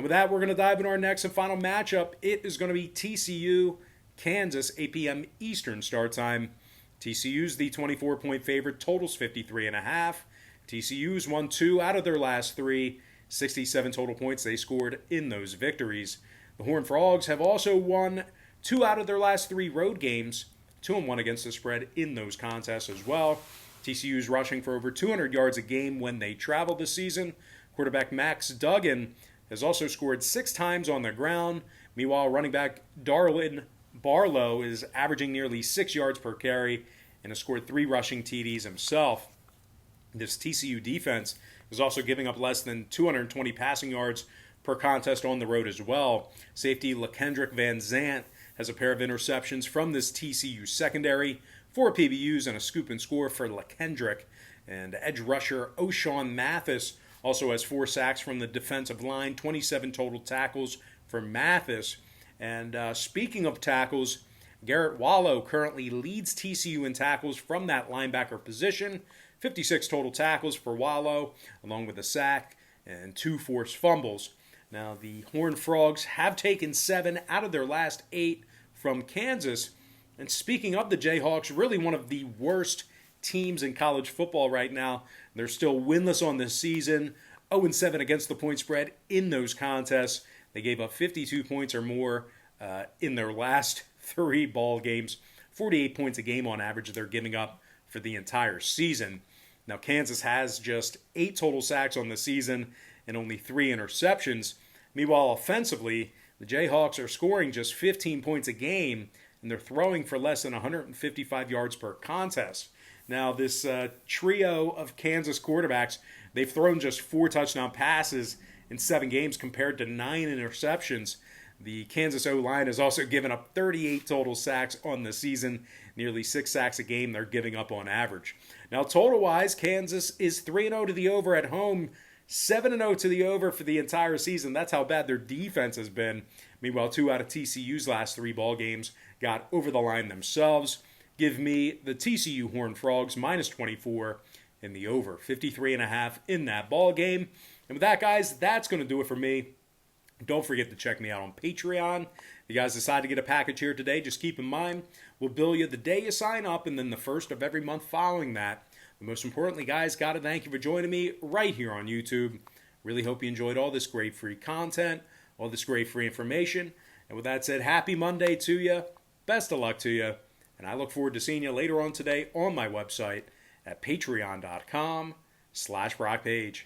And with that, we're going to dive into our next and final matchup. It is going to be TCU, Kansas, 8 p.m. Eastern start time. TCU's the 24-point favorite, totals 53.5. TCU's won 2 out of their last 3, 67 total points they scored in those victories. The Horned Frogs have also won 2 out of their last 3 road games, 2-1 against the spread in those contests as well. TCU's rushing for over 200 yards a game when they travel this season. Quarterback Max Duggan has also scored 6 times on the ground. Meanwhile, running back Darlin Barlow is averaging nearly 6 yards per carry and has scored 3 rushing TDs himself. This TCU defense is also giving up less than 220 passing yards per contest on the road as well. Safety LaKendrick Van Zant has a pair of interceptions from this TCU secondary, 4 PBUs and a scoop and score for LaKendrick. And edge rusher O'Shawn Mathis also has 4 sacks from the defensive line, 27 total tackles for Mathis. And speaking of tackles, Garrett Wallow currently leads TCU in tackles from that linebacker position. 56 total tackles for Wallow, along with a sack and 2 forced fumbles. Now, the Horned Frogs have taken 7 out of their last 8 from Kansas. And speaking of the Jayhawks, really one of the worst teams in college football right now. They're still winless on this season, 0-7 against the point spread in those contests. They gave up 52 points or more in their last 3 ball games. 48 points a game on average they're giving up for the entire season. Now, Kansas has just 8 total sacks on the season and only 3 interceptions. Meanwhile, offensively, the Jayhawks are scoring just 15 points a game, and they're throwing for less than 155 yards per contest. Now, this trio of Kansas quarterbacks, they've thrown just 4 touchdown passes in 7 games compared to 9 interceptions. The Kansas O-line has also given up 38 total sacks on the season, nearly 6 sacks a game they're giving up on average. Now, total-wise, Kansas is 3-0 to the over at home, 7-0 to the over for the entire season. That's how bad their defense has been. Meanwhile, 2 out of TCU's last 3 ball games got over the line themselves. Give me the TCU Horned Frogs minus 24 in the over, 53.5 in that ball game. And with that, guys, that's going to do it for me. Don't forget to check me out on Patreon. If you guys decide to get a package here today, just keep in mind, we'll bill you the day you sign up and then the first of every month following that. But most importantly, guys, got to thank you for joining me right here on YouTube. Really hope you enjoyed all this great free content, all this great free information. And with that said, happy Monday to you. Best of luck to you. And I look forward to seeing you later on today on my website at patreon.com/BrockPage.